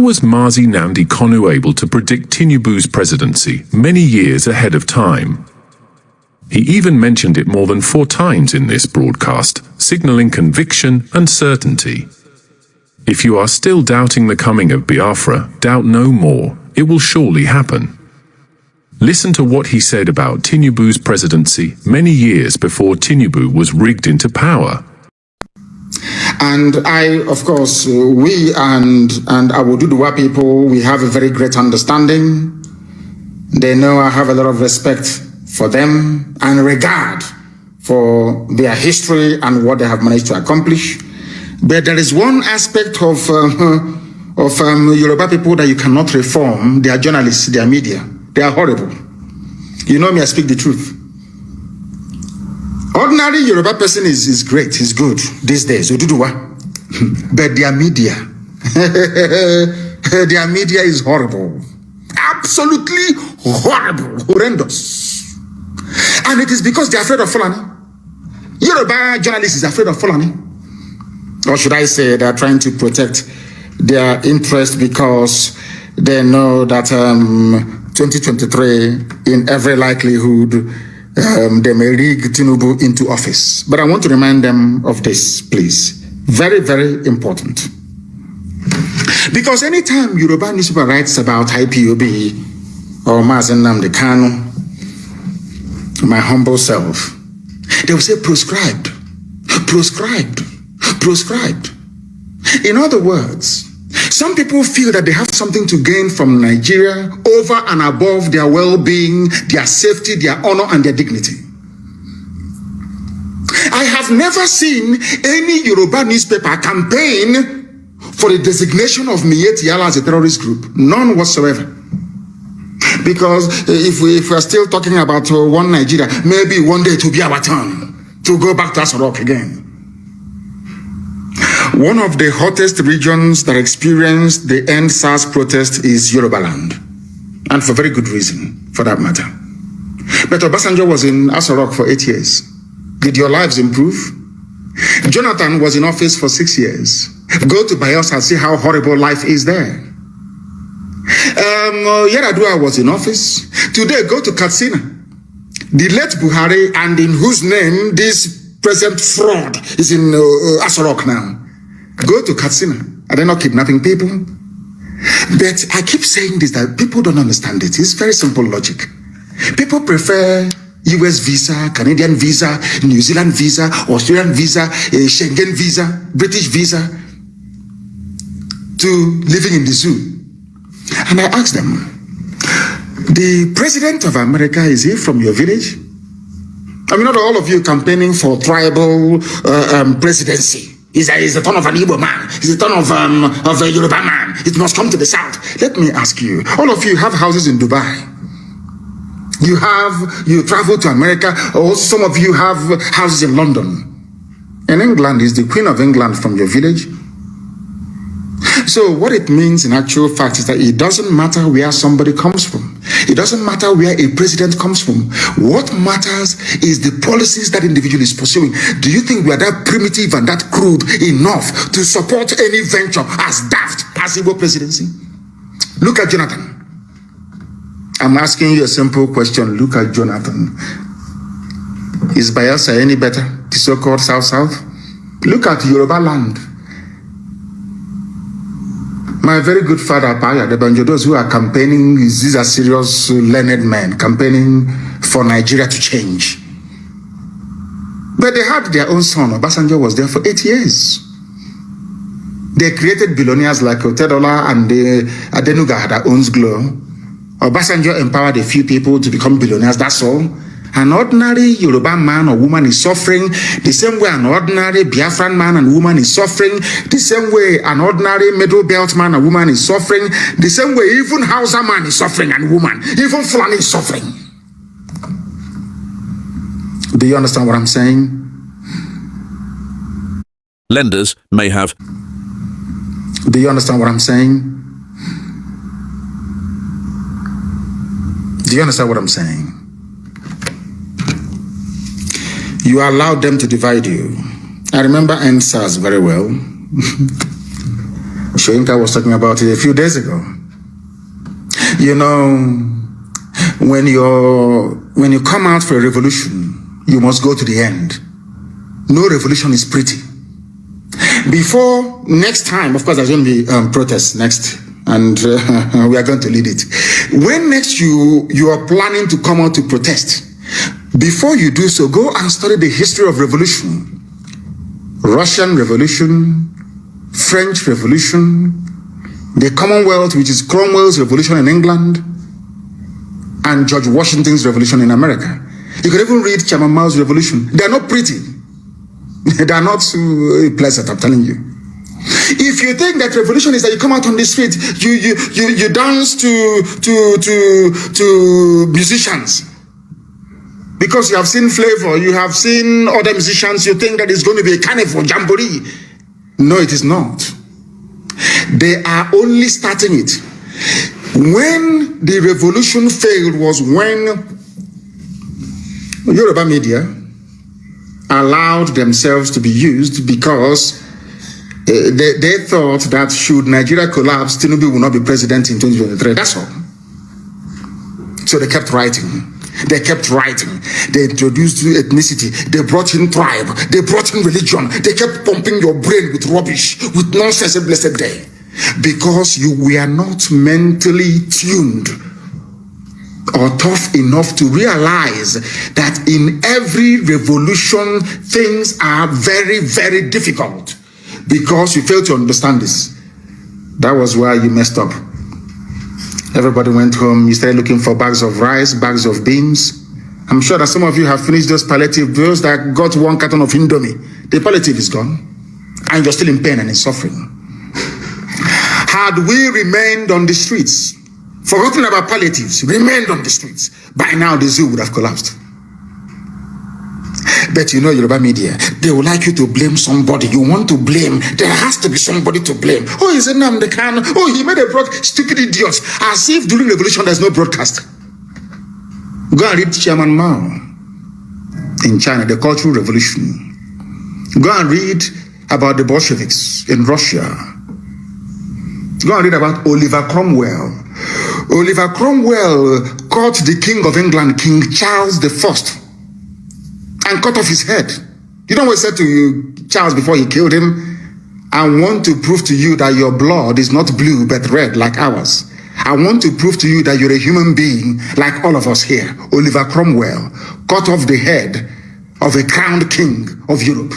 was Mazi Nnamdi Kanu able to predict Tinubu's presidency many years ahead of time? He even mentioned it more than 4 times in this broadcast, signaling conviction and certainty. If you are still doubting the coming of Biafra, doubt no more, it will surely happen. Listen to what he said about Tinubu's presidency many years before Tinubu was rigged into power. And I, of course, we and our Oduduwa people, we have a very great understanding. They know I have a lot of respect for them and regard for their history and what they have managed to accomplish. But there is one aspect of Yoruba people that you cannot reform. They are journalists, they are media. They are horrible. You know me, I speak the truth. Ordinary Yoruba person is great, is good these days, Oduduwa. But their media, their media is horrible. Absolutely horrible, horrendous. And it is because they are afraid of Fulani. Yoruba journalists is afraid of Fulani. Or should I say they are trying to protect their interest because they know that 2023, in every likelihood, they may rig Tinubu into office. But I want to remind them of this, please. Very, very important. Because anytime Yoruba newspaper writes about IPOB or Mazi Nnamdi Kanu, my humble self, they will say proscribed, proscribed, proscribed. In other words, some people feel that they have something to gain from Nigeria over and above their well-being, their safety, their honor, and their dignity. I have never seen any Yoruba newspaper campaign for the designation of Miyetti Allah as a terrorist group. None whatsoever. Because if we are still talking about one Nigeria, maybe one day it will be our turn to go back to Aso Rock again. One of the hottest regions that experienced the End SARS protest is Yoruba land. And for very good reason, for that matter. But Obasanjo was in Aso Rock for 8 years. Did your lives improve? Jonathan was in office for 6 years. Go to Bayelsa and see how horrible life is there. Yaradua was in office. Today, go to Katsina. The late Buhari, and in whose name this present fraud is in Aso Rock now. Go to Katsina. Are they not kidnapping people? But I keep saying this, that people don't understand it. It's very simple logic. People prefer US visa, Canadian visa, New Zealand visa, Australian visa, Schengen visa, British visa to living in the zoo. And I asked them, the president of America, is he from your village? I mean, not all of you campaigning for tribal presidency. He's the turn of an Igbo man. He's the turn of a Yoruba man. It must come to the south. Let me ask you, all of you have houses in Dubai. You travel to America, or some of you have houses in London. In England, is the Queen of England from your village? So what it means in actual fact is that it doesn't matter where somebody comes from. It doesn't matter where a president comes from. What matters is the policies that individual is pursuing. Do you think we are that primitive and that crude enough to support any venture as daft as Igbo presidency? Look at Jonathan. I'm asking you a simple question. Look at Jonathan. Is Bayelsa any better? The so-called South-South? Look at Yoruba land. My very good father, Paya, the Banjodos who are campaigning, these are serious, learned men, campaigning for Nigeria to change. But they had their own son. Obasanjo was there for 8 years. They created billionaires like Otedola and Adenuga that owns Glo. Obasanjo empowered a few people to become billionaires, that's all. An ordinary Yoruba man or woman is suffering the same way an ordinary Biafran man and woman is suffering, the same way an ordinary middle belt man and woman is suffering, the same way even Hausa man is suffering and woman, even Fulani is suffering. Do you understand what I'm saying? Lenders may have. Do you understand what I'm saying? Do you understand what I'm saying? You allowed them to divide you. I remember End SARS very well. Shoyinka was talking about it a few days ago. You know, when you come out for a revolution, you must go to the end. No revolution is pretty. Before next time, of course, there's going to be protests next, and we are going to lead it. When next you are planning to come out to protest, before you do so, go and study the history of revolution. Russian Revolution, French Revolution, the Commonwealth, which is Cromwell's revolution in England, and George Washington's revolution in America. You could even read Chairman Mao's revolution. They are not pretty. They are not pleasant, I'm telling you. If you think that revolution is that you come out on the street, you dance to musicians, because you have seen Flavor, you have seen other musicians, you think that it's going to be a carnival, jamboree. No, it is not. They are only starting it. When the revolution failed was when Yoruba media allowed themselves to be used, because they thought that should Nigeria collapse, Tinubu will not be president in 2023. That's all. So they kept writing. They kept writing. They introduced ethnicity. They brought in tribe. They brought in religion. They kept pumping your brain with rubbish, with nonsense every blessed day. Because you were not mentally tuned or tough enough to realize that in every revolution, things are very, very difficult. Because you failed to understand this. That was why you messed up. Everybody went home. You started looking for bags of rice, bags of beans. I'm sure that some of you have finished those palliative bills that got 1 carton of Indomie. The palliative is gone. And you're still in pain and in suffering. Had we remained on the streets, forgotten about palliatives, remained on the streets, by now the zoo would have collapsed. But you know, Yoruba media, they would like you to blame somebody. You want to blame. There has to be somebody to blame. Oh, he's a Namdekan. Oh, he made a stupid idiots. As if during revolution there's no broadcast. Go and read Chairman Mao in China, the Cultural Revolution. Go and read about the Bolsheviks in Russia. Go and read about Oliver Cromwell. Oliver Cromwell caught the King of England, King Charles I, and cut off his head. You know what he said to Charles before he killed him? I want to prove to you that your blood is not blue but red like ours. I want to prove to you that you're a human being like all of us here. Oliver Cromwell cut off the head of a crowned king of Europe,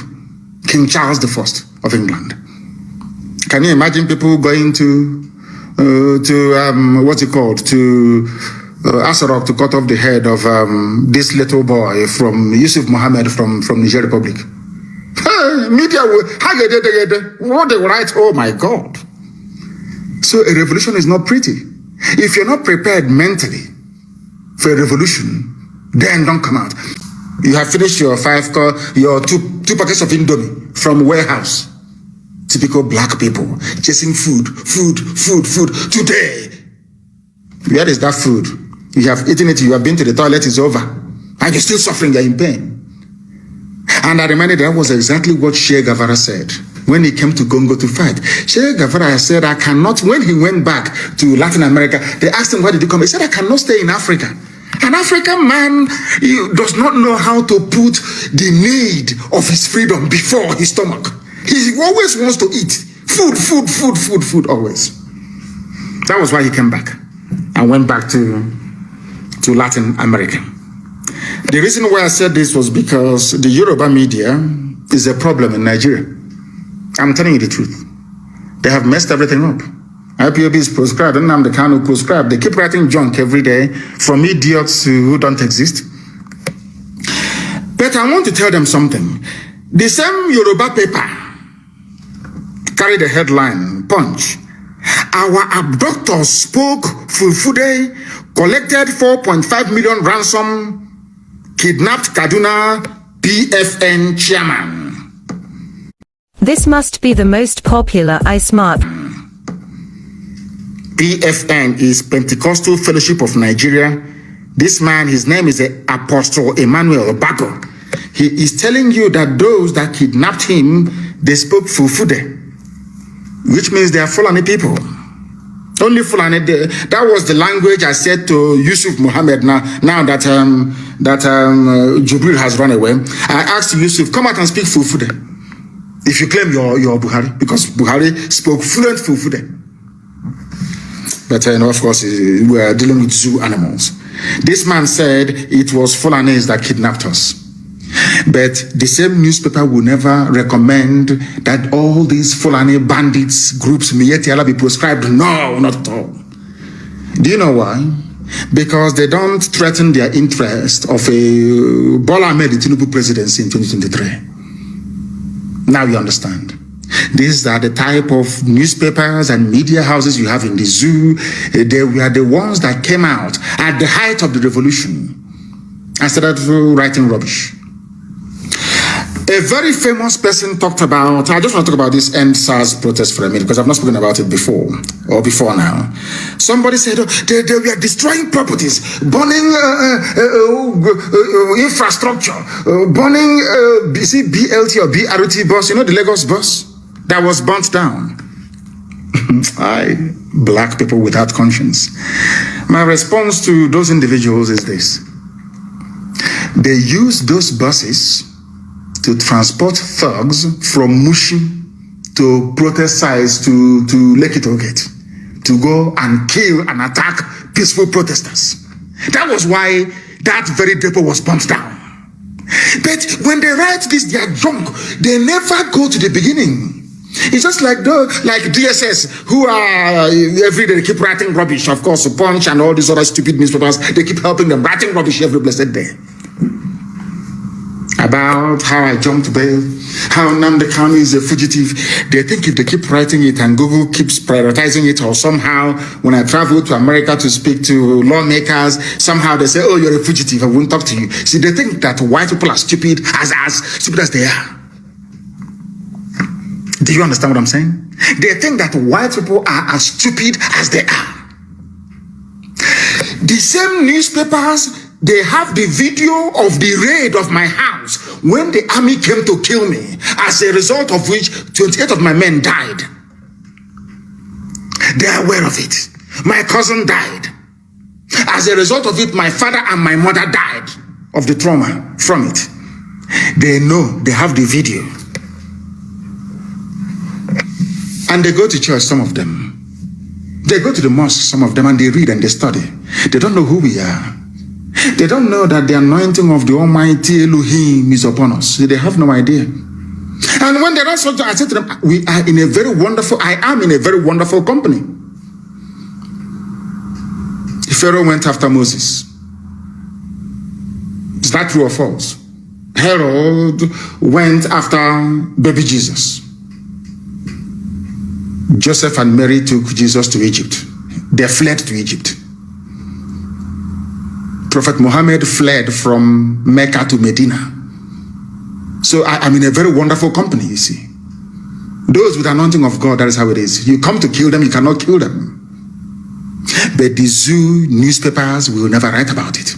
King Charles I of England. Can you imagine people going to Asarok to cut off the head of this little boy from Yusuf Mohammed from Niger Republic? Media will, what they write, oh my God. So a revolution is not pretty. If you're not prepared mentally for a revolution, then don't come out. You have finished your two packets of Indomie from warehouse. Typical black people chasing food. Today, where is that food? You have eaten it, you have been to the toilet, it's over. And you're still suffering, you're in pain. And I reminded that was exactly what Che Guevara said when he came to Congo to fight. Che Guevara said, I cannot, when he went back to Latin America, they asked him, why did you come? He said, I cannot stay in Africa. An African man does not know how to put the need of his freedom before his stomach. He always wants to eat. Food, always. That was why he came back and went back to Latin America. The reason why I said this was because the Yoruba media is a problem in Nigeria. I'm telling you the truth. They have messed everything up. IPOB is proscribed, and Nnamdi Kanu proscribed. They keep writing junk every day from idiots who don't exist. But I want to tell them something. The same Yoruba paper carried the headline, Punch. Our abductors spoke Fulfude, collected 4.5 million ransom, kidnapped Kaduna PFN chairman. This must be the most popular iSmart. PFN is Pentecostal Fellowship of Nigeria. This man, his name is Apostle Emmanuel Bago. He is telling you that those that kidnapped him, they spoke Fulfude. which means they are Fulani people. Only Fulani. That was the language I said to Yusuf Muhammad. Now that Jubril has run away, I asked Yusuf, come out and speak Fulfude. If you claim you're Buhari, because Buhari spoke fluent Fulfude. But of course, we are dealing with zoo animals. This man said it was Fulanis that kidnapped us. But the same newspaper will never recommend that all these Fulani bandits groups be proscribed. No, not at all. Do you know why? Because they don't threaten their interest of a Bola Ahmed Tinubu presidency in 2023. Now you understand. These are the type of newspapers and media houses you have in the zoo. They were the ones that came out at the height of the revolution and started writing rubbish. A very famous person talked about, I just want to talk about this End SARS protest for a minute because I've not spoken about it before now. Somebody said they were destroying properties, burning infrastructure, burning BLT or BRT bus, you know, the Lagos bus that was burnt down. Black people without conscience. My response to those individuals is this. They use those buses to transport thugs from Mushi to protest sites to Lekki Tollgate to go and kill and attack peaceful protesters. That was why that very depot was burnt down. But when they write this, they are drunk. They never go to the beginning. It's just like DSS, who are every day they keep writing rubbish. Of course, Punch and all these other stupid newspapers, they keep helping them writing rubbish every blessed day. About how I jumped bail, how Nnamdi Kanu is a fugitive. They think if they keep writing it and Google keeps prioritizing it, or somehow when I travel to America to speak to lawmakers, somehow they say, oh, you're a fugitive, I won't talk to you. See, they think that white people are stupid, as stupid as they are. Do you understand what I'm saying? They think that white people are as stupid as they are. The same newspapers, they have the video of the raid of my house when the army came to kill me, as a result of which 28 of my men died. They are aware of it. My cousin died. As a result of it, my father and my mother died of the trauma from it. They know, they have the video. And they go to church, some of them. They go to the mosque, some of them, and they read and they study. They don't know who we are. They don't know that the anointing of the Almighty Elohim is upon us. They have no idea. And when they don't so, I said to them, I am in a very wonderful company. The Pharaoh went after Moses. Is that true or false? Herod went after baby Jesus. Joseph and Mary took Jesus to Egypt. They fled to Egypt. Prophet Muhammad fled from Mecca to Medina. So I'm in a very wonderful company, you see. Those with the anointing of God, that is how it is. You come to kill them, you cannot kill them. But the zoo newspapers will never write about it.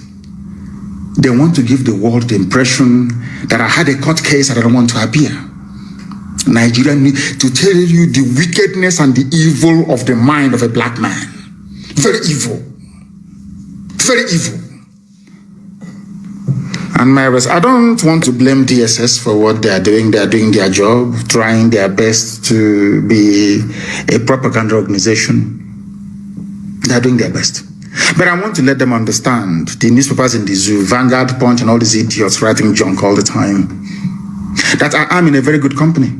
They want to give the world the impression that I had a court case and I don't want to appear. Nigeria need to tell you the wickedness and the evil of the mind of a black man. Very evil. Very evil. And I don't want to blame DSS for what they are doing. They are doing their job, trying their best to be a propaganda organization. They are doing their best. But I want to let them understand, the newspapers in the zoo, Vanguard, Punch, and all these idiots writing junk all the time, that I am in a very good company.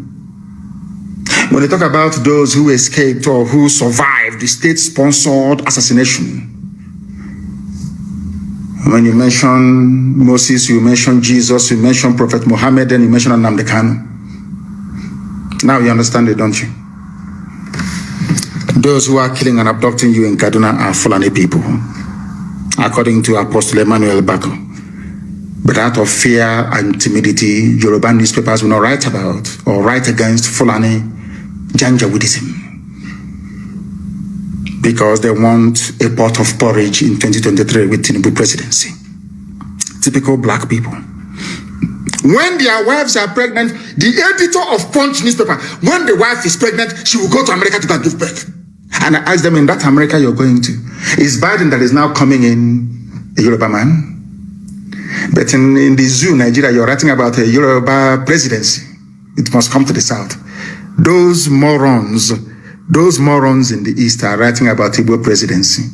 When they talk about those who escaped or who survived the state-sponsored assassination, when you mention Moses, you mention Jesus, you mention Prophet Muhammad, and you mention Nnamdi Kanu. Now you understand it, don't you? Those who are killing and abducting you in Kaduna are Fulani people, according to Apostle Emmanuel Bako. But out of fear and timidity, Yoruba newspapers will not write about or write against Fulani Janjaweedism, because they want a pot of porridge in 2023 with Tinubu presidency. Typical black people. When their wives are pregnant, the editor of Punch newspaper, when the wife is pregnant, she will go to America to go and give birth. And I ask them, in that America you're going to, is Biden that is now coming in a Yoruba man? But in the zoo, Nigeria, you're writing about a Yoruba presidency. It must come to the south. Those morons in the east are writing about Igbo presidency.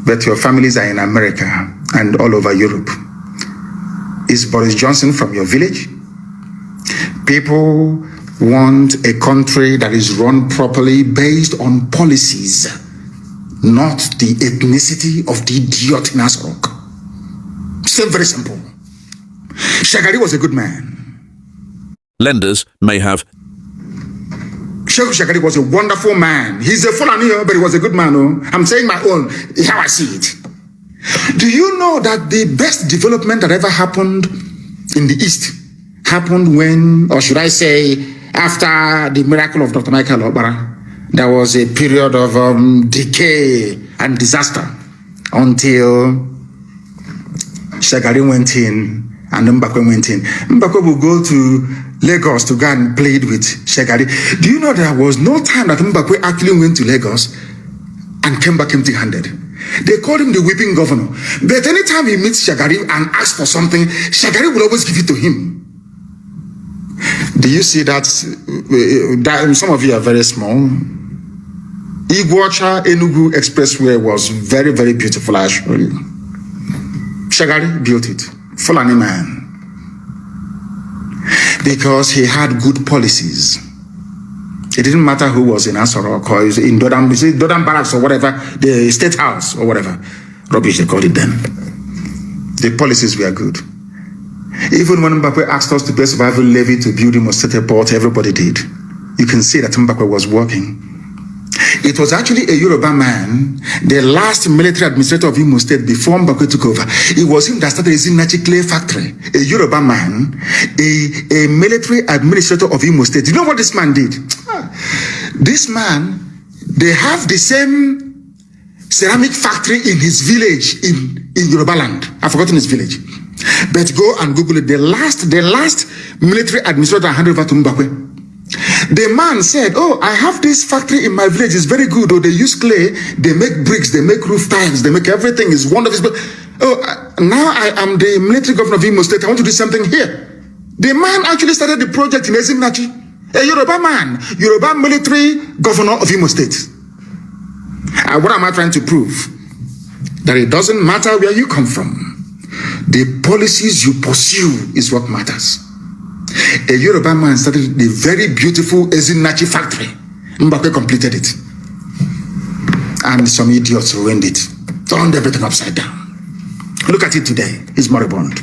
But your families are in America and all over Europe. Is Boris Johnson from your village? People want a country that is run properly based on policies, not the ethnicity of the idiot in Asarok. Very simple. Shagari was a good man. Lenders may have. Sheikh Shagari was a wonderful man. He's a Fulani, but he was a good man. I'm saying my own, how I see it. Do you know that the best development that ever happened in the East happened when, or should I say, after the miracle of Dr. Michael Obara? There was a period of decay and disaster until Shagari went in and Mbakwe went in. Mbakwe will go to Lagos to go and plead with Shagari. Do you know there was no time that Mbakwe actually went to Lagos and came back empty-handed? They called him the weeping governor. But anytime he meets Shagari and asks for something, Shagari will always give it to him. Do you see that? Some of you are very small. Iguacha Enugu Expressway was very, very beautiful, I assure you. Shagari built it. Fulani man. Because he had good policies. It didn't matter who was in Asarok or in Dodam Barracks or whatever, the State House or whatever. Rubbish, they called it then. The policies were good. Even when Mbakwe asked us to pay survival levy to build him a state port, everybody did. You can see that Mbakwe was working. It was actually a Yoruba man, the last military administrator of Imo State before Mbakwe took over. It was him that started the Zinachi clay factory. A Yoruba man, a military administrator of Imo State. You know what this man did? This man, they have the same ceramic factory in his village in Yoruba land. I've forgotten his village. But go and Google it. The last military administrator handed over to Mbakwe. The man said, oh, I have this factory in my village. It's very good. Oh, they use clay. They make bricks. They make roof tiles. They make everything. It's wonderful. Oh, now I am the military governor of Imo State. I want to do something here. The man actually started the project in Ezinachi. A Yoruba man. Yoruba military governor of Imo State. And what am I trying to prove? That it doesn't matter where you come from. The policies you pursue is what matters. A Yoruba man started the very beautiful Ezinachi factory. Mbakwe completed it. And some idiots ruined it. Turned everything upside down. Look at it today. It's moribund.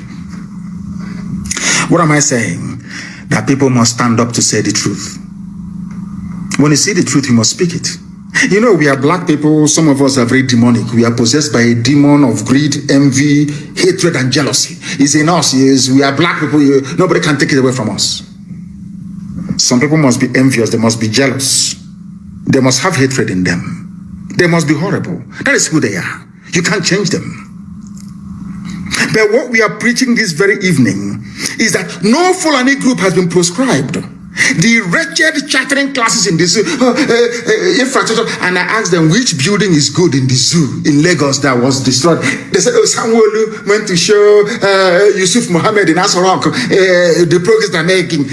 What am I saying? That people must stand up to say the truth. When you see the truth, you must speak it. You know, we are black people. Some of us are very demonic. We are possessed by a demon of greed, envy, hatred, and jealousy. It's in us. We are black people. Nobody can take it away from us. Some people must be envious. They must be jealous. They must have hatred in them. They must be horrible. That is who they are. You can't change them. But what we are preaching this very evening is that no Fulani group has been proscribed. The wretched chattering classes in the zoo, infrastructure, and I asked them which building is good in the zoo in Lagos that was destroyed. They said, oh, Sanwo-Olu went to show Yusuf Mohammed in Asarok the progress they're making.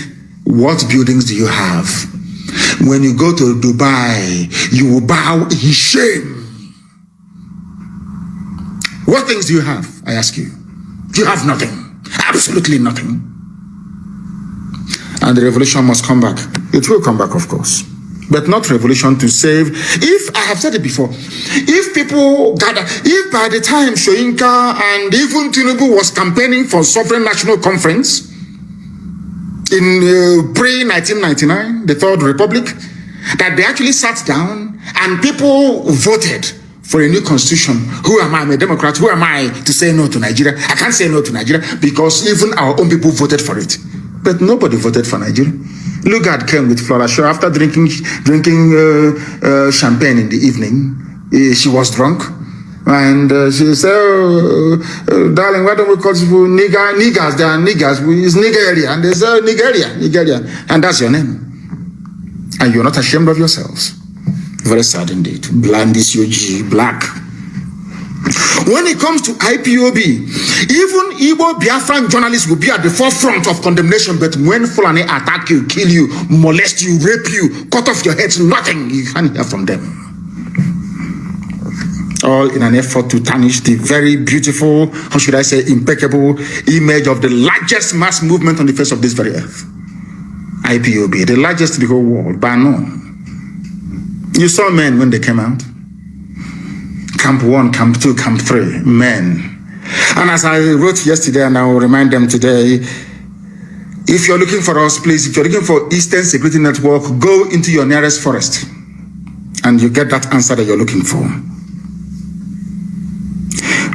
What buildings do you have? When you go to Dubai, you will bow in shame. What things do you have? I ask you. You have nothing. Absolutely nothing. And the revolution must come back. It will come back, of course. But not revolution to save. If, I have said it before, if people gather, if by the time Soyinka and even Tinubu was campaigning for Sovereign National Conference in pre-1999, the Third Republic, that they actually sat down and people voted for a new constitution. Who am I? I'm a Democrat. Who am I to say no to Nigeria? I can't say no to Nigeria because even our own people voted for it. But nobody voted for Nigeria. Lugard came with Flora Shaw after drinking champagne in the evening. She was drunk. And she said, darling, why don't we call people niggers? They are niggers. It's Nigeria. And they say, Nigeria. And that's your name. And you're not ashamed of yourselves. Very sad indeed. Blind is your G, black. When it comes to IPOB, even Igbo Biafran journalists will be at the forefront of condemnation, but when Fulani attack you, kill you, molest you, rape you, cut off your heads, nothing, you can't hear from them. All in an effort to tarnish the very beautiful, how should I say, impeccable image of the largest mass movement on the face of this very earth. IPOB, the largest in the whole world, by no. You saw men when they came out. Camp 1, Camp 2, Camp 3, men. And as I wrote yesterday, and I will remind them today, if you're looking for us, please, if you're looking for Eastern Security Network, go into your nearest forest, and you get that answer that you're looking for.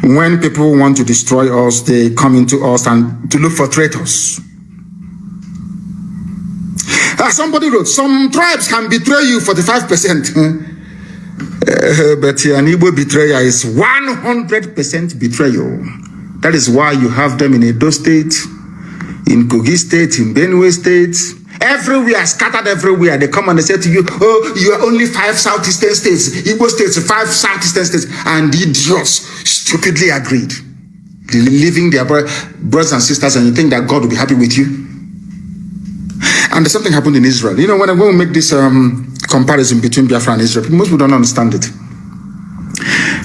When people want to destroy us, they come into us and to look for traitors. As somebody wrote, some tribes can betray you 45%. But an Igbo betrayer is 100% betrayal. That is why you have them in Edo State, in Kogi State, in Benue State, everywhere, scattered everywhere. They come and they say to you, oh, you are only 5 southeastern states, Igbo states, 5 southeastern states, and the idiots stupidly agreed, leaving their brothers and sisters, and you think that God will be happy with you. And something happened in Israel. You know, when we make this comparison between Biafra and Israel, most people don't understand it.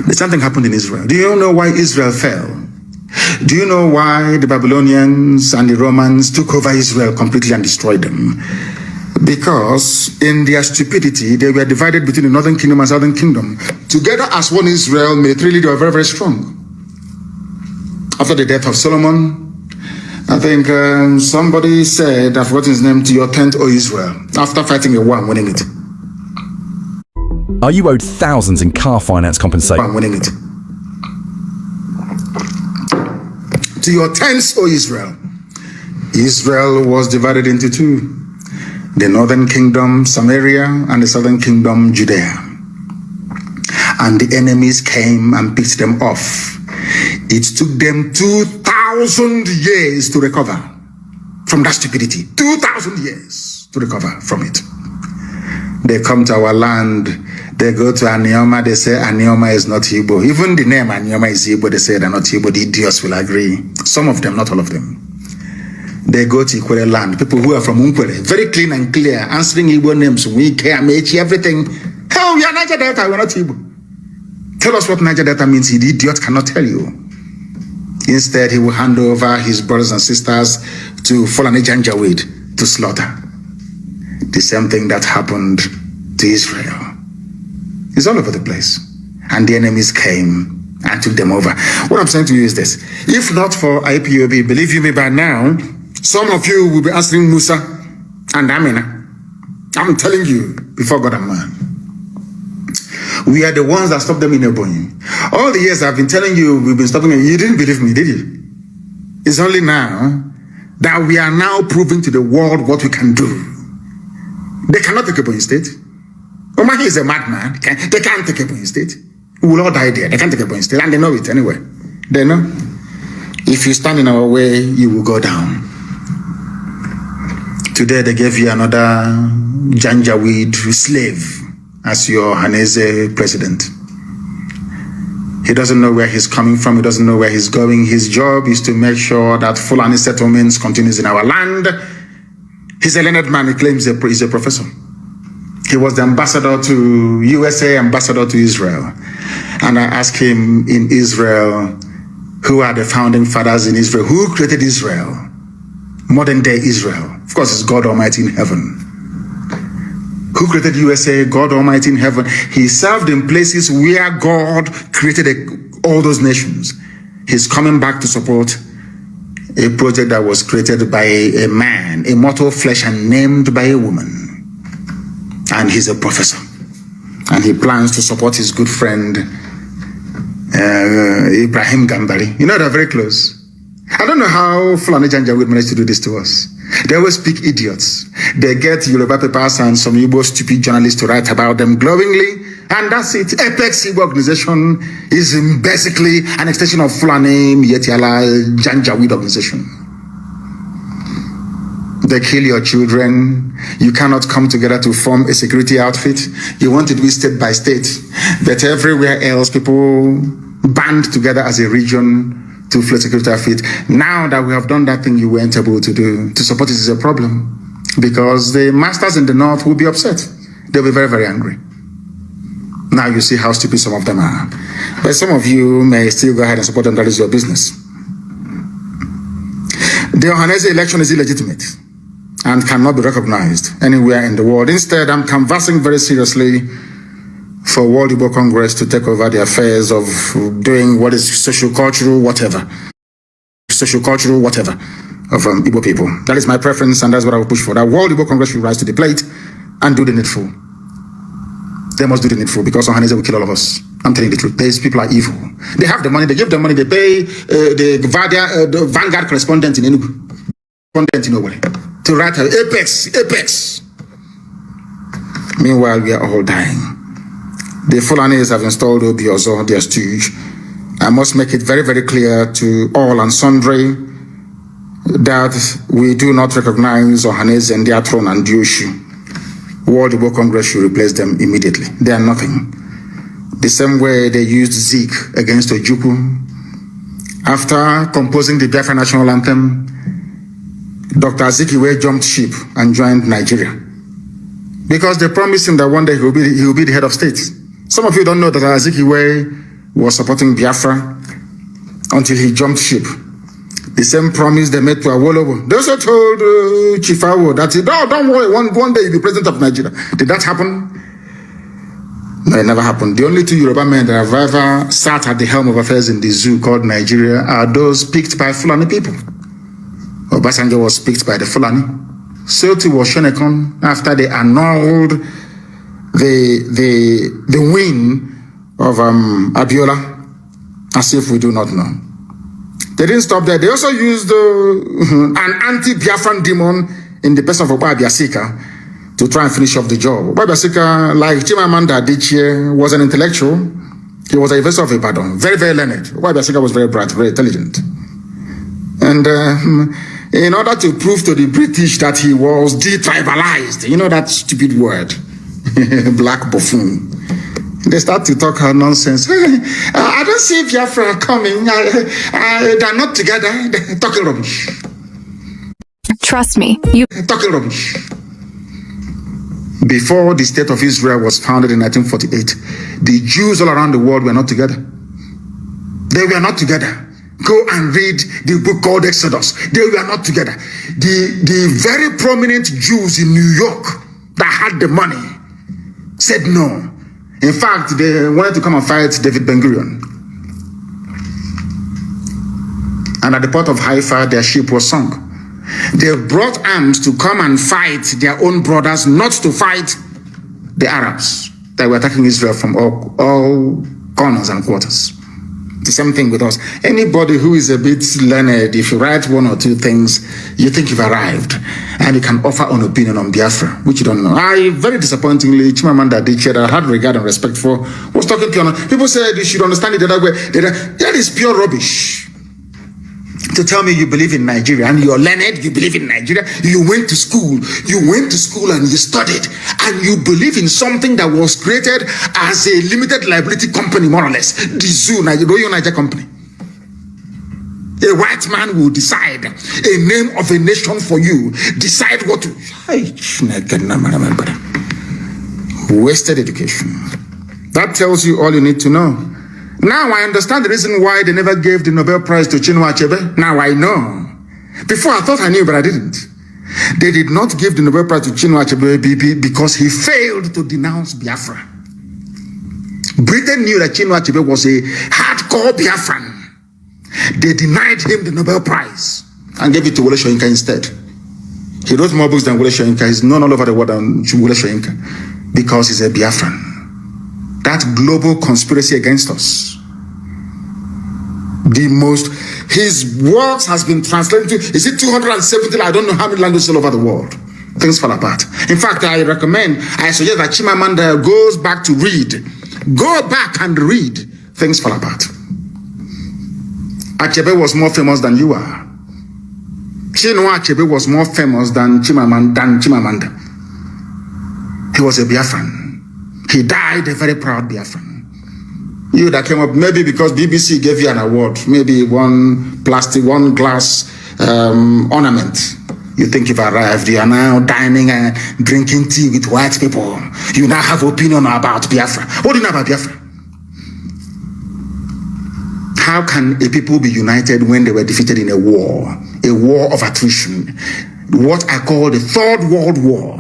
There's something happened in Israel. Do you know why Israel fell? Do you know why the Babylonians and the Romans took over Israel completely and destroyed them? Because in their stupidity, they were divided between the northern kingdom and southern kingdom. Together as one Israel, militarily they were very, very strong. After the death of Solomon, I think somebody said, I've forgotten his name, to your tent, O Israel, after fighting a war and winning it. Are you owed thousands in car finance compensation? Winning it. To your tents, O Israel. Israel was divided into 2. The northern kingdom, Samaria, and the southern kingdom, Judea. And the enemies came and picked them off. It took them 2,000 years to recover from that stupidity. 2,000 years to recover from it. They come to our land, they go to Anioma, they say Anioma is not Igbo. Even the name Anioma is Igbo, they say they're not Igbo. The idiots will agree. Some of them, not all of them. They go to Ikwere land, people who are from Unkwere, very clean and clear, answering Igbo names, Wike, Amechi, everything. Hell, we are Niger Delta, we're not Igbo. Tell us what Niger Delta means. The idiot cannot tell you. Instead, he will hand over his brothers and sisters to Fulani Janjaweed to slaughter. The same thing that happened to Israel. It's all over the place. And the enemies came and took them over. What I'm saying to you is this. If not for IPOB, believe you me, by now, some of you will be answering Musa and Amina. I'm telling you, before God and man. We are the ones that stopped them in Ebonyi. All the years I've been telling you, we've been stopping them. You didn't believe me, did you? It's only now that we are now proving to the world what we can do. They cannot take Ebonyi State. Omahi is a madman. They can't take Ebonyi State. We will all die there. They can't take Ebonyi State. And they know it anyway. They know. If you stand in our way, you will go down. Today they gave you another Janjaweed slave as your Hanese president. He doesn't know where he's coming from. He doesn't know where he's going. His job is to make sure that Fulani settlements continues in our land. He's a learned man. He claims he's a professor. He was the ambassador to USA, ambassador to Israel. And I asked him in Israel, who are the founding fathers in Israel? Who created Israel? Modern day Israel. Of course, it's God Almighty in heaven. Who created USA? God Almighty in heaven. He served in places where God created all those nations. He's coming back to support a project that was created by a man, a mortal flesh, and named by a woman. And he's a professor. And he plans to support his good friend, Ibrahim Gambari. You know, they're very close. I don't know how Fulani Janjaweed managed to do this to us. They always speak idiots. They get Yoruba papers and some Igbo stupid journalists to write about them glowingly, And that's it. Apex Igbo organization is basically an extension of Fulani Yetiala Janjaweed organization. They kill your children. You cannot come together to form a security outfit. You want it to be state by state. But everywhere else, people band together as a region to float security outfit. Now that we have done that thing you weren't able to do, to support it is a problem. Because the masters in the north will be upset. They'll be very, very angry. Now you see how stupid some of them are. But some of you may still go ahead and support them. That is your business. The Ohanese election is illegitimate and cannot be recognized anywhere in the world. Instead, I'm canvassing very seriously for World Igbo Congress to take over the affairs of doing what is social-cultural whatever. Social-cultural whatever of Igbo people. That is my preference, and that's what I will push for. That World Igbo Congress should rise to the plate and do the needful. They must do the needful, because Ohanese will kill all of us. I'm telling you the truth. These people are evil. They have the money, they give them money, they pay the Vanguard correspondent in Enugu, to write Apex. Meanwhile, we are all dying. The Fulanis have installed Obiozo, their stooge. I must make it very, very clear to all and sundry that we do not recognize Ohanese and their throne and Dioshu. World Igbo Congress should replace them immediately. They are nothing. The same way they used Zeke against Ojukwu. After composing the Biafra national anthem, Dr. Azikiwe jumped ship and joined Nigeria, because they promised him that one day he will be the head of state. Some of you don't know that Azikiwe was supporting Biafra until he jumped ship. The same promise they made to Awolowo. They also told Chifawo that, don't worry, one day you'll be president of Nigeria. Did that happen? No, it never happened. The only two Yoruba men that have ever sat at the helm of affairs in the zoo called Nigeria are those picked by Fulani people. Obasanjo was picked by the Fulani. So too was Shonekon after they annulled the win of Abiola, as if we do not know. They didn't stop there. They also used an anti-Biafran demon in the person of Oba Abiasika to try and finish off the job. Oba Abiasika, like Chimamanda Adichie, was an intellectual. He was a professor of Ibadan, very, very learned. Oba Abiasika was very bright, very intelligent. And in order to prove to the British that he was detribalized, you know that stupid word, black buffoon, they start to talk nonsense. I don't see Biafra coming. They're not together. They're talking rubbish. Trust me. Talking rubbish. Before the state of Israel was founded in 1948, the Jews all around the world were not together. They were not together. Go and read the book called Exodus. They were not together. The very prominent Jews in New York that had the money said no. In fact, they wanted to come and fight David Ben-Gurion. And at the port of Haifa, their ship was sunk. They brought arms to come and fight their own brothers, not to fight the Arabs that were attacking Israel from all corners and quarters. The same thing with us. Anybody who is a bit learned, if you write one or two things, you think you've arrived, and you can offer an opinion on Biafra, which you don't know. Very disappointingly, Chimamanda Adichie, that I had regard and respect for, was talking pure. People said you should understand it the other way. That is pure rubbish. To tell me you believe in Nigeria and you're learned, you believe in Nigeria, you went to school and you studied, and you believe in something that was created as a limited liability company, more or less, the zoo, Royal Niger Company. A white man will decide a name of a nation for you, decide what to... Wasted education. That tells you all you need to know. Now I understand the reason why they never gave the Nobel Prize to Chinua Achebe. Now I know. Before I thought I knew, but I didn't. They did not give the Nobel Prize to Chinua Achebe because he failed to denounce Biafra. Britain knew that Chinua Achebe was a hardcore Biafran. They denied him the Nobel Prize and gave it to Wole Soyinka instead. He wrote more books than Wole Soyinka. He's known all over the world than Wole Soyinka because he's a Biafran. That global conspiracy against us. His works has been translated to, is it 270? I don't know how many languages all over the world. Things fall apart. In fact, I suggest that Chimamanda goes back to read Go back and read. Things fall apart. Achebe was more famous than you are. Chinua Achebe was more famous than Chimamanda. He was a Biafran. He died a very proud Biafran. You that came up, maybe because BBC gave you an award, maybe one glass ornament. You think you've arrived, you are now dining and drinking tea with white people. You now have opinion about Biafra. What do you know about Biafra? How can a people be united when they were defeated in a war of attrition, what I call the Third World War?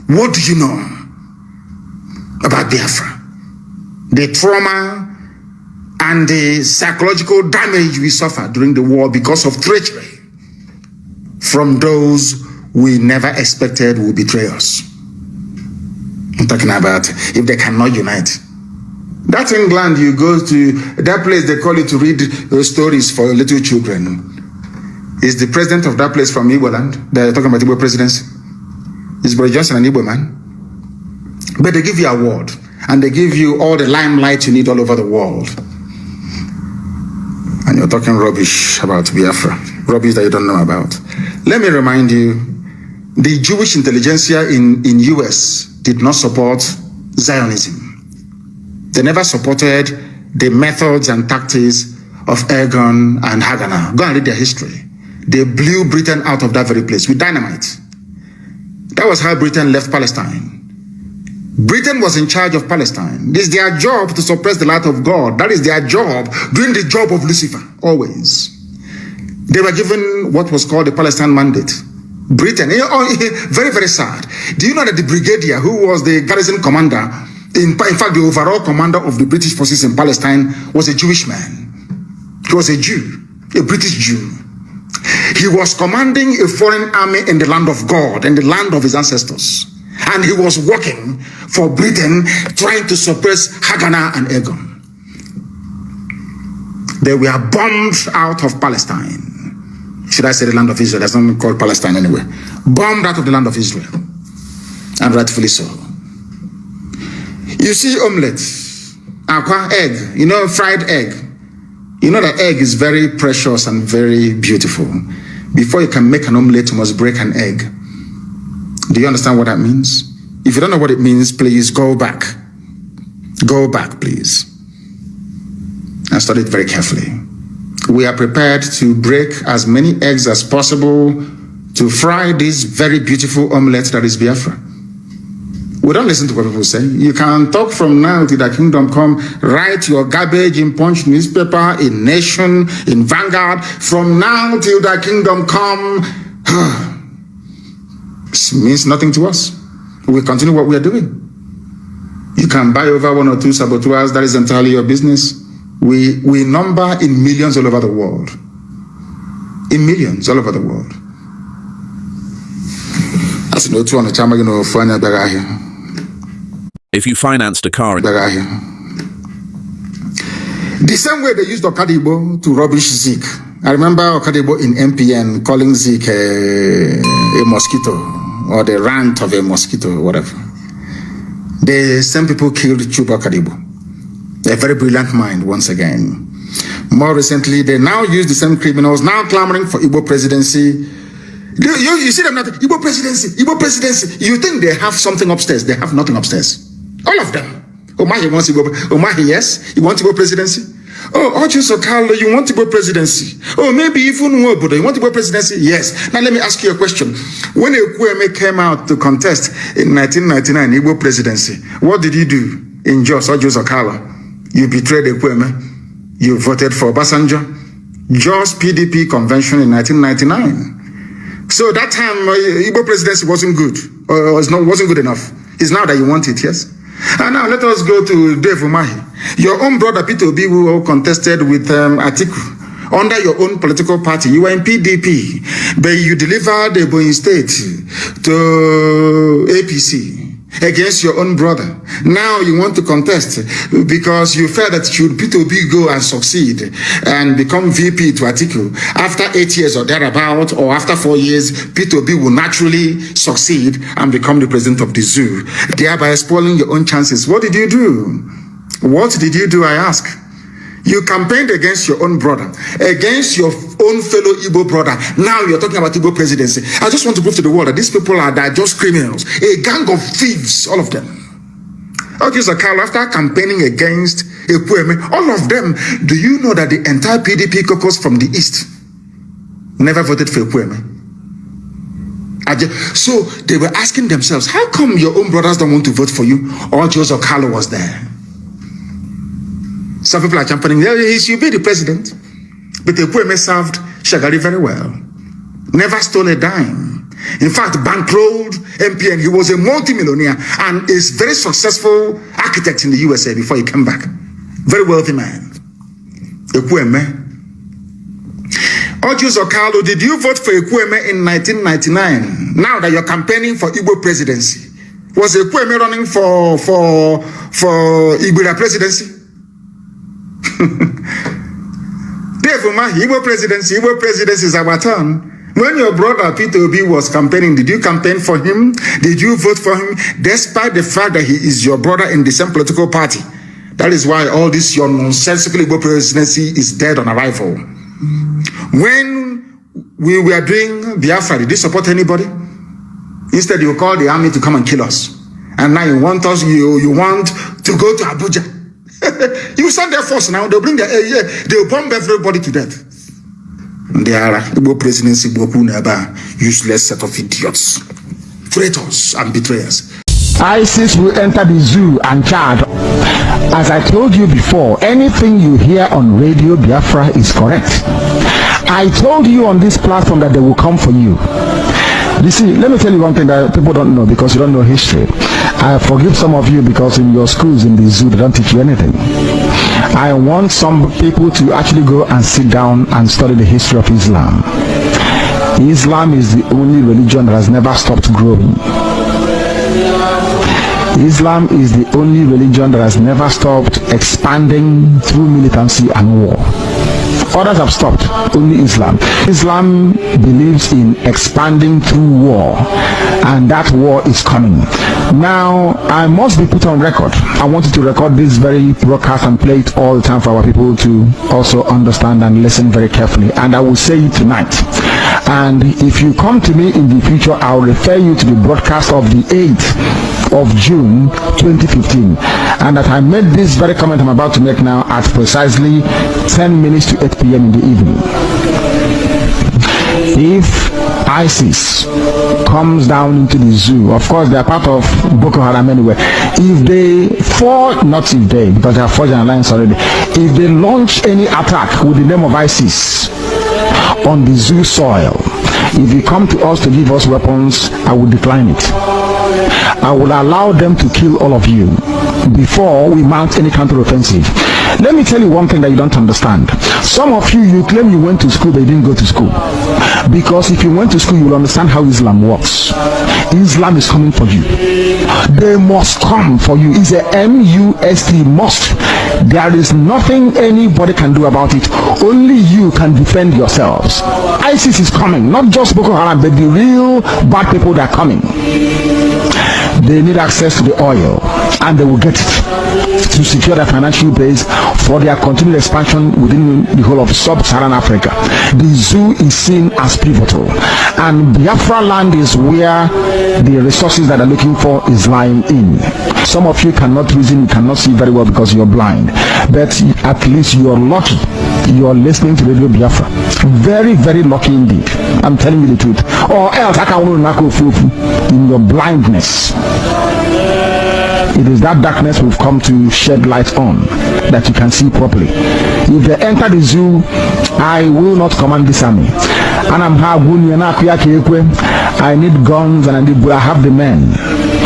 What do you know about Biafra? The trauma and the psychological damage we suffered during the war because of treachery from those we never expected would betray us. I'm talking about if they cannot unite. That's England. You go to that place, they call it to read stories for little children. Is the president of that place from Igbo land? They're talking about Igbo presidency. Is Boris Johnson an Igbo man? But they give you an award and they give you all the limelight you need all over the world. And you're talking rubbish about Biafra, rubbish that you don't know about. Let me remind you, the Jewish intelligentsia in US did not support Zionism. They never supported the methods and tactics of Ergon and Haganah. Go and read their history. They blew Britain out of that very place with dynamite. That was how Britain left Palestine. Britain was in charge of Palestine. It is their job to suppress the light of God. That is their job, doing the job of Lucifer, always. They were given what was called the Palestine Mandate. Britain, very, very sad. Do you know that the brigadier who was the garrison commander, in fact, the overall commander of the British forces in Palestine was a Jewish man. He was a Jew, a British Jew. He was commanding a foreign army in the land of God, in the land of his ancestors. And he was working for Britain, trying to suppress Haganah and Ergon. They were bombed out of Palestine. Should I say the land of Israel? That's not called Palestine anyway. Bombed out of the land of Israel. And rightfully so. You see omelette, aqua, egg, fried egg. You know that egg is very precious and very beautiful. Before you can make an omelette, you must break an egg. Do you understand what that means? If you don't know what it means, please go back. Go back, please. And study it very carefully. We are prepared to break as many eggs as possible to fry this very beautiful omelette that is Biafra. We don't listen to what people say. You can talk from now till the kingdom come, write your garbage in Punch newspaper, in Nation, in Vanguard. From now till the kingdom come, it means nothing to us. We continue what we are doing. You can buy over one or two saboteurs. That is entirely your business. We number in millions all over the world. In millions all over the world. That's no two on the chama, If you financed a car in the same way they used Okadibo to rubbish Zeke. I remember Okadibo in MPN calling Zeke a mosquito, or the rant of a mosquito, whatever. The same people killed Chuba Okadibo. A very brilliant mind, once again. More recently, they now use the same criminals, now clamoring for Igbo presidency. You see them now, Igbo presidency, Igbo presidency. You think they have something upstairs? They have nothing upstairs. All of them. Omahi wants Igbo. Omahi, yes, he wants Igbo presidency. Oh, Ochuso Carlo, you want Igbo presidency? Oh, maybe even Nwobodo, you want Igbo presidency? Yes. Now let me ask you a question. When Ekwueme came out to contest in 1999 Igbo presidency, what did you do in Jos, Ochuso Carlo? You betrayed Ekwueme. You voted for Obasanjo. Jos PDP convention in 1999. So that time, Igbo presidency wasn't good, or wasn't good enough. It's now that you want it, yes? And now let us go to Dave Umahi. Your own brother Peter Obi, who contested with Atiku under your own political party. You were in PDP, but you delivered the Ebonyi State to APC against your own brother. Now you want to contest because you felt that should Peter Obi go and succeed and become VP to Atiku, after 8 years or thereabout, or after 4 years, Peter Obi will naturally succeed and become the president of the zoo, thereby spoiling your own chances. What did you do? What did you do, I ask? You campaigned against your own brother, against your own fellow Igbo brother. Now you're talking about Igbo presidency. I just want to prove to the world that these people are just criminals, a gang of thieves, all of them. After campaigning against Ekwueme, all of them, do you know that the entire PDP caucus from the East never voted for Ekwueme? So they were asking themselves, how come your own brothers don't want to vote for you? Or Joseph Carlo was there. Some people are championing, he should be the president. But Ekwueme served Shagari very well. Never stole a dime. In fact, bankrolled MPN. He was a multimillionaire and is very successful architect in the USA before he came back. Very wealthy man. Ekwueme. Ojus Okalo, did you vote for Ekwueme in 1999? Now that you're campaigning for Igbo presidency, was Ekwueme running for Igbo presidency? Igbo presidency is our turn. When your brother Peter Obi was campaigning, did you campaign for him? Did you vote for him? Despite the fact that he is your brother in the same political party. That is why all this your nonsensical Igbo presidency is dead on arrival. When we were doing Biafra, did you support anybody? Instead, you call the army to come and kill us. And now you want us, you want to go to Abuja. You send their force now, they'll bring they'll bomb everybody to death. They are Igbo presidency, useless set of idiots, traitors and betrayers. ISIS will enter the zoo and charge. As I told you before, anything you hear on Radio Biafra is correct. I told you on this platform that they will come for you. You see, let me tell you one thing that people don't know because you don't know history. I forgive some of you because in your schools in the zoo they don't teach you anything. I want some people to actually go and sit down and study the history of Islam. Islam is the only religion that has never stopped growing. Islam is the only religion that has never stopped expanding through militancy and war. Others have stopped, only Islam. Islam believes in expanding through war, and that war is coming. Now, I must be put on record. I wanted to record this very broadcast and play it all the time for our people to also understand and listen very carefully. And I will say it tonight. And if you come to me in the future, I'll refer you to the broadcast of the 8th of June 2015. And that I made this very comment I'm about to make now at precisely 10 minutes to 8 p.m. in the evening. If ISIS comes down into the zoo, of course they are part of Boko Haram anyway. If they not if they, because they are forged an alliance already, if they launch any attack with the name of ISIS on the zoo soil, if you come to us to give us weapons, I will decline it. I will allow them to kill all of you before we mount any counter-offensive. Let me tell you one thing that you don't understand. Some of you claim you went to school, but you didn't go to school. Because if you went to school, you will understand how Islam works. Islam is coming for you. They must come for you. It's a M-U-S-T, must. There is nothing anybody can do about it. Only you can defend yourselves. ISIS is coming, not just Boko Haram, but the real bad people that are coming. They need access to the oil, and they will get it to secure their financial base for their continued expansion within the whole of sub-Saharan Africa. The zoo is seen as pivotal, and Biafra land is where the resources that they're looking for is lying in. Some of you cannot reason, you cannot see very well because you're blind, but at least you're lucky. You're listening to Radio Biafra. Very, very lucky indeed. I'm telling you the truth. Or else I can in your blindness. It is that darkness we've come to shed light on that you can see properly. If they enter the zoo, I will not command this army. I need guns and I need bullets. I have the men.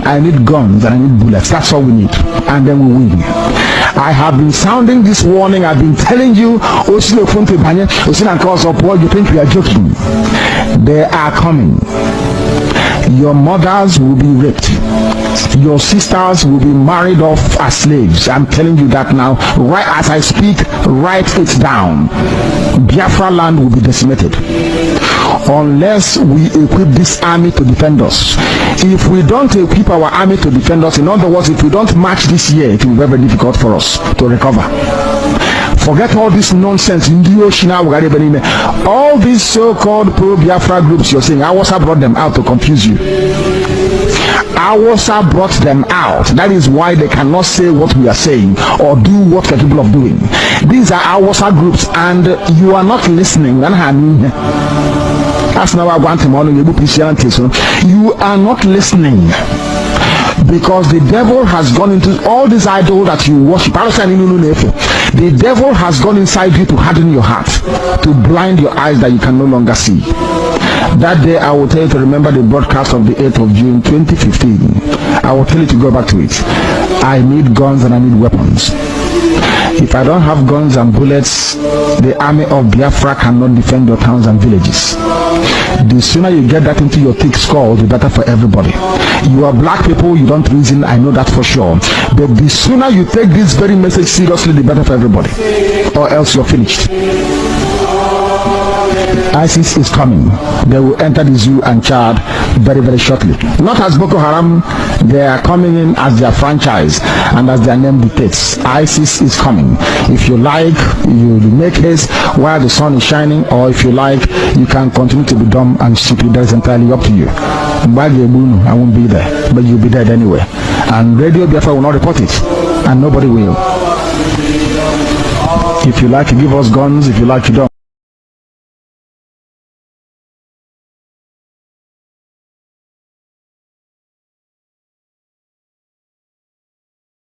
I need guns and I need bullets. That's all we need. And then we win. I have been sounding this warning. I've been telling you, you think we are joking. They are coming. Your mothers will be raped. Your sisters will be married off as slaves. I'm telling you that now. Right as I speak, write it down. Biafra land will be decimated unless we equip this army to defend us. If we don't equip our army to defend us, in other words, if we don't march this year, it will be very difficult for us to recover. Forget all this nonsense. All these so-called pro-Biafra groups you're saying, Awasa brought them out to confuse you. Awasa brought them out. That is why they cannot say what we are saying or do what we're capable of doing. These are Awasa groups and you are not listening. That's now I want him on. You are not listening. Because the devil has gone into all these idols that you worship. The devil has gone inside you to harden your heart, to blind your eyes that you can no longer see. That day I will tell you to remember the broadcast of the 8th of June 2015. I will tell you to go back to it. I need guns and I need weapons. If I don't have guns and bullets, the army of Biafra cannot defend your towns and villages. The sooner you get that into your thick skull, the better for everybody. You are black people, you don't reason, I know that for sure. But the sooner you take this very message seriously, the better for everybody. Or else you're finished. ISIS is coming. They will enter the zoo and Chad very, very shortly. Not as Boko Haram, they are coming in as their franchise and as their name dictates. ISIS is coming. If you like, you make haste while the sun is shining, or if you like, you can continue to be dumb and stupid. That is entirely up to you. I won't be there, but you'll be dead anyway. And Radio Biafra will not report it, and nobody will. If you like, give us guns. If you like, you don't.